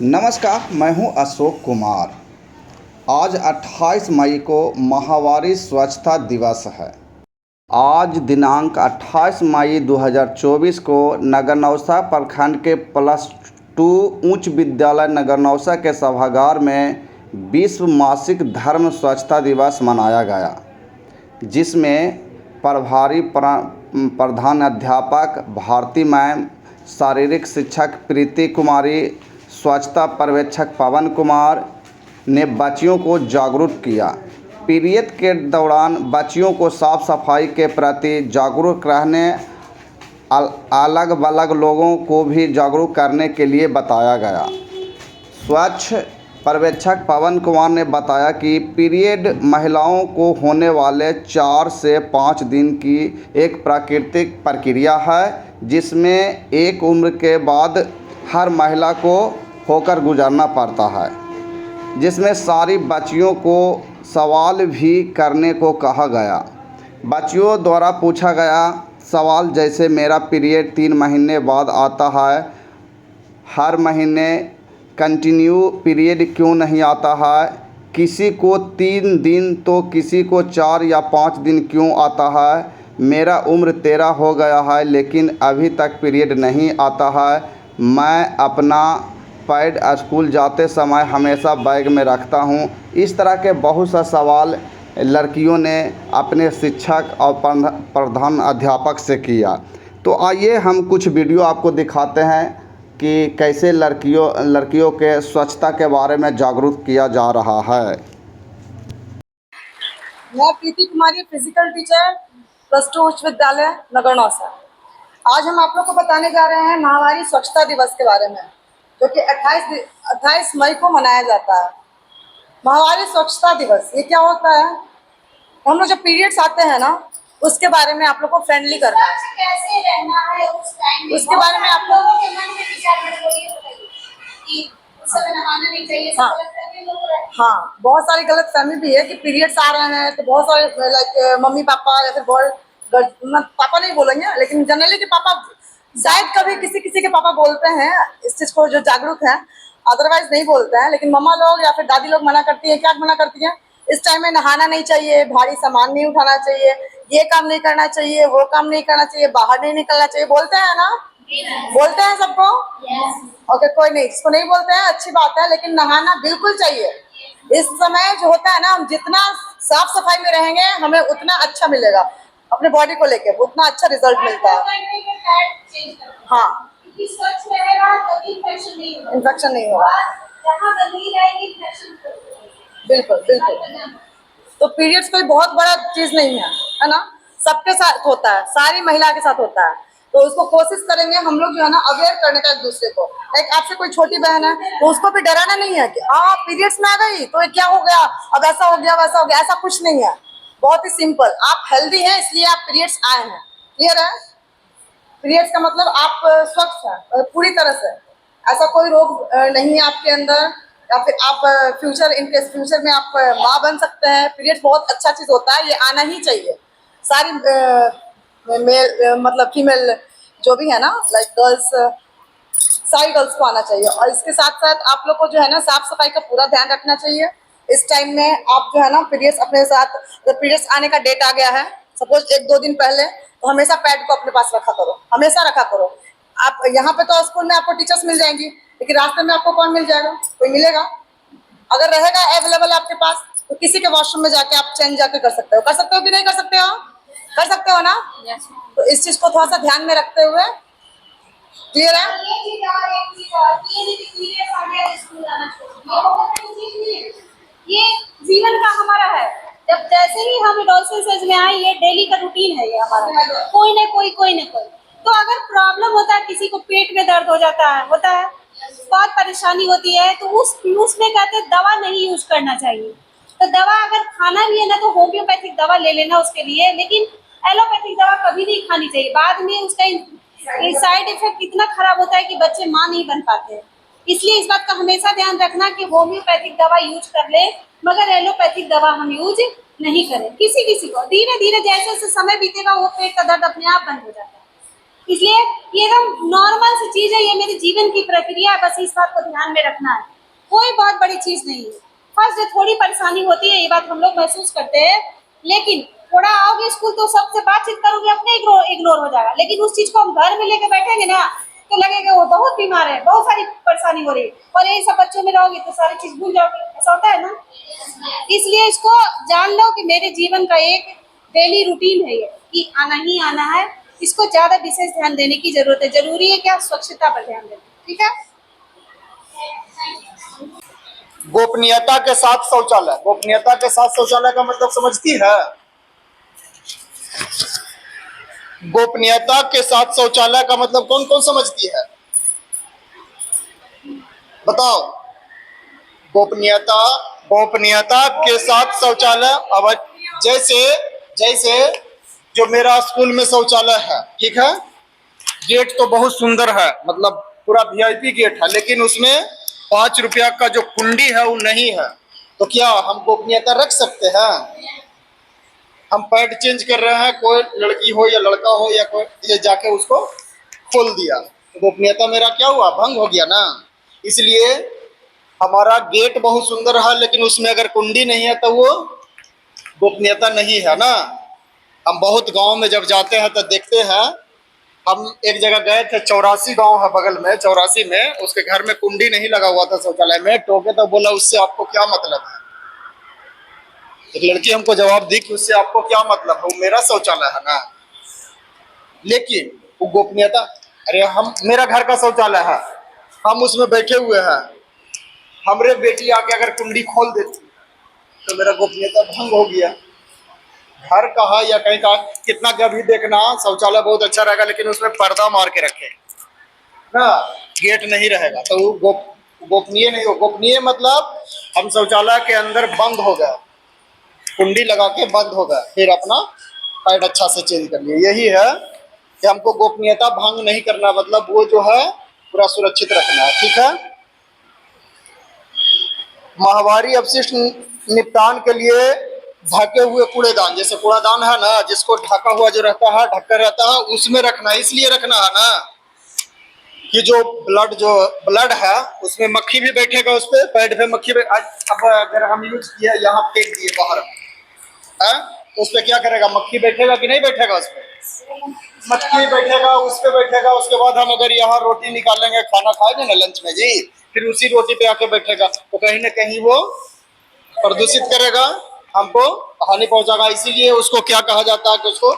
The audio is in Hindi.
नमस्कार, मैं हूं अशोक कुमार। आज 28 मई को माहवारी स्वच्छता दिवस है। आज दिनांक 28 मई 2024 को नगरनौसा प्रखंड के +2 उच्च विद्यालय नगरनौसा के सभागार में विश्व मासिक धर्म स्वच्छता दिवस मनाया गया, जिसमें प्रभारी प्रधान अध्यापक भारती मैम, शारीरिक शिक्षक प्रीति कुमारी, स्वच्छता पर्यवेक्षक पवन कुमार ने बच्चियों को जागरूक किया। पीरियड के दौरान बच्चियों को साफ सफाई के प्रति जागरूक रहने, अलग अलग लोगों को भी जागरूक करने के लिए बताया गया। स्वच्छ पर्यवेक्षक पवन कुमार ने बताया कि पीरियड महिलाओं को होने वाले 4 से 5 दिन की एक प्राकृतिक प्रक्रिया है, जिसमें एक उम्र के बाद हर महिला को होकर गुजरना पड़ता है, जिसमें सारी बच्चियों को सवाल भी करने को कहा गया। बच्चियों द्वारा पूछा गया सवाल जैसे मेरा पीरियड 3 महीने बाद आता है, हर महीने कंटिन्यू पीरियड क्यों नहीं आता है, किसी को 3 दिन तो किसी को 4 या 5 दिन क्यों आता है, मेरा उम्र 13 हो गया है लेकिन अभी तक पीरियड नहीं आता है, मैं अपना पैड स्कूल जाते समय हमेशा बैग में रखता हूँ। इस तरह के बहुत सा सवाल लड़कियों ने अपने शिक्षक और प्रधान अध्यापक से किया। तो आइए हम कुछ वीडियो आपको दिखाते हैं कि कैसे लड़कियों के स्वच्छता के बारे में जागरूक किया जा रहा है। मैं प्रीति कुमारी, फिजिकल टीचर, +2 उच्च विद्यालय नगरनौसा। आज हम आप लोग को बताने जा रहे हैं माहवारी स्वच्छता दिवस के बारे में, जो कि 28 मई को मनाया जाता है। माहवारी स्वच्छता दिवस ये क्या होता है? हम लोग जब पीरियड्स आते हैं ना, उसके बारे में आप लोग को फ्रेंडली करना है, कैसे रहना है उस टाइम, उसके बारे में आप लोग के मन में विचार कि उस समय नहाना नहीं चाहिए। हाँ, बहुत सारी गलत फहमी भी है कि पीरियड्स आ रहे हैं तो बहुत सारे लाइक मम्मी पापा या फिर पापा नहीं बोलेंगे, लेकिन जनरली के पापा शायद कभी किसी के पापा बोलते हैं इस चीज़ को, जो जागरूक हैं, अदरवाइज नहीं बोलते हैं। लेकिन मम्मा लोग या फिर दादी लोग मना करती है। क्या मना करती है? इस टाइम में नहाना नहीं चाहिए, भारी सामान नहीं उठाना चाहिए, ये काम नहीं करना चाहिए, वो काम नहीं करना चाहिए, बाहर नहीं निकलना चाहिए। बोलते हैं ना? बोलते हैं सबको? ओके, कोई नहीं, जिसको नहीं बोलते हैं अच्छी बात है, लेकिन नहाना बिल्कुल चाहिए। इस समय जो होता है ना, हम जितना साफ सफाई में रहेंगे हमें उतना अच्छा मिलेगा, अपने बॉडी को लेके उतना अच्छा रिजल्ट मिलता है। हाँ, इन्फेक्शन नहीं होगा। बिल्कुल बिल्कुल। तो पीरियड्स कोई बहुत बड़ा चीज नहीं है ना? सबके साथ होता है, सारी महिला के साथ होता है। तो उसको कोशिश करेंगे हम लोग जो है ना, अवेयर करने का एक दूसरे को। एक आपसे कोई छोटी बहन है तो उसको भी डराना नहीं है कि हाँ पीरियड्स में आ गई तो क्या हो गया, अब ऐसा हो गया वैसा हो गया, ऐसा कुछ नहीं है। बहुत ही सिंपल, आप हेल्दी हैं इसलिए आप पीरियड्स आए हैं। क्लियर है? पीरियड्स का मतलब आप स्वस्थ हैं पूरी तरह से, ऐसा कोई रोग नहीं है आपके अंदर, या फिर आप फ्यूचर में आप माँ बन सकते हैं। पीरियड्स बहुत अच्छा चीज़ होता है, ये आना ही चाहिए। सारी मेल मतलब फीमेल जो भी है ना, लाइक गर्ल्स, सारी गर्ल्स को आना चाहिए। और इसके साथ साथ आप लोग को जो है ना, साफ सफाई का पूरा ध्यान रखना चाहिए। इस टाइम में आप जो है ना, पीरियड्स अपने साथ, पीरियड्स आने का डेट आ गया है, सपोज 1-2 दिन पहले, तो हमेशा पैड को अपने पास रखा करो, हमेशा रखा करो। आप यहाँ पे तो स्कूल में आपको टीचर्स मिल जाएंगी, लेकिन रास्ते में आपको कौन मिल जाएगा? कोई मिलेगा? अगर रहेगा अवेलेबल आपके पास, तो किसी के वॉशरूम में जाके आप चेंज जाके कर सकते हो कि नहीं कर सकते हो? कर सकते हो ना? तो इस चीज को थोड़ा सा ध्यान में रखते हुए, क्लियर है? ये जीवन का हमारा है। जब जैसे ही हम एडोलसेंस में आए, ये डेली का रूटीन है, ये हमारा कोई ना कोई। तो अगर प्रॉब्लम होता है, किसी को पेट में दर्द हो जाता है, बहुत परेशानी होती है, तो उसमें कहते हैं दवा नहीं यूज करना चाहिए। तो दवा अगर खाना भी है ना, तो होम्योपैथिक दवा ले लेना उसके लिए, लेकिन एलोपैथिक दवा कभी नहीं खानी चाहिए। बाद में उसका साइड इफेक्ट इतना खराब होता है कि बच्चे माँ नहीं बन पाते हैं। इसलिए इस बात का हमेशा ध्यान रखना कि होम्योपैथिक दवा यूज कर ले, मगर एलोपैथिक दवा हम यूज नहीं करें। किसी को धीरे धीरे जैसे जैसे समय बीतेगा, वो पेट का दर्द अपने आप बंद हो जाता है। इसलिए ये एकदम नॉर्मल सी चीज है, ये मेरे जीवन की प्रक्रिया है, बस इस बात को ध्यान में रखना है। कोई बहुत बड़ी चीज नहीं है। फर्स्ट डे थोड़ी परेशानी होती है, ये बात हम लोग महसूस करते हैं, लेकिन थोड़ा आओगे स्कूल तो सबसे बातचीत करोगे, अपने इग्नोर हो जाएगा। लेकिन उस चीज को हम घर में लेके बैठेंगे ना तो लगेगा वो बहुत बीमार है, बहुत सारी परेशानी हो रही है, और यही सब बच्चों में रहोगे तो सारी चीज भूल जाओगे। ऐसा होता है ना। इसलिए इसको जान लो कि मेरे जीवन का एक डेली रूटीन है ये, कि आना ही आना है। इसको ज्यादा विशेष ध्यान देने की जरूरत है। जरूरी है क्या, स्वच्छता पर ध्यान देना। ठीक है। गोपनीयता के साथ शौचालय। गोपनीयता के साथ शौचालय का मतलब समझती है? गोपनीयता के साथ शौचालय का मतलब कौन कौन समझती है? बताओ। गोपनीयता, गोपनीयता के साथ शौचालय। अब जैसे जो मेरा स्कूल में शौचालय है, ठीक है, गेट तो बहुत सुंदर है, मतलब पूरा वीआईपी गेट है, लेकिन उसमें 5 रुपया का जो कुंडी है वो नहीं है। तो क्या हम गोपनीयता रख सकते हैं? हम पैड चेंज कर रहे हैं, कोई लड़की हो या लड़का हो या कोई, ये जाके उसको खोल दिया, तो गोपनीयता मेरा क्या हुआ, भंग हो गया ना। इसलिए हमारा गेट बहुत सुंदर है, लेकिन उसमें अगर कुंडी नहीं है तो वो गोपनीयता नहीं है ना। हम बहुत गांव में जब जाते हैं तो देखते हैं, हम एक जगह गए थे, 84 गांव है बगल में, 84 में उसके घर में कुंडी नहीं लगा हुआ था शौचालय में। टोके तो बोला उससे आपको क्या मतलब है। एक लड़की हमको जवाब दी कि उससे आपको क्या मतलब है, वो मेरा शौचालय है ना। लेकिन वो गोपनीयता, अरे हम, मेरा घर का शौचालय है, हम उसमें बैठे हुए हैं, हमरे बेटी आके अगर कुंडी खोल देती तो मेरा गोपनीयता भंग हो गया। घर कहा या कहीं का, कितना का भी देखना शौचालय बहुत अच्छा रहेगा, लेकिन उसमें पर्दा मार के रखे ना, गेट नहीं रहेगा तो वो गोपनीय नहीं हो। गोपनीय मतलब हम शौचालय के अंदर बंद हो गए, कुंडी लगा के बंद हो गए, फिर अपना पैड अच्छा से चेंज कर लिए। यही है कि हमको गोपनीयता भंग नहीं करना, मतलब वो जो है पूरा सुरक्षित रखना है। ठीक है। माहवारी अपशिष्ट निपटान के लिए ढके हुए कूड़ेदान, जैसे कूड़ादान है ना, जिसको ढका हुआ जो रहता है, ढक्कन रहता है, उसमें रखना है। इसलिए रखना है ना कि जो ब्लड है उसमें मक्खी भी बैठेगा, उस पर पैड पे मक्खी अब अगर हम यूज किया, यहाँ फेंक दिए बाहर है, तो उस पर क्या करेगा, मक्खी बैठेगा कि नहीं बैठेगा? उस पर मक्खी बैठेगा, उस पर बैठेगा। उसके बाद हम अगर यहाँ रोटी निकालेंगे, खाना खाएंगे ना लंच में जी, फिर उसी रोटी पे आके बैठेगा, तो कहीं ना कहीं वो प्रदूषित करेगा, हमको हानि पहुंचाएगा। इसीलिए उसको क्या कहा जाता है कि उसको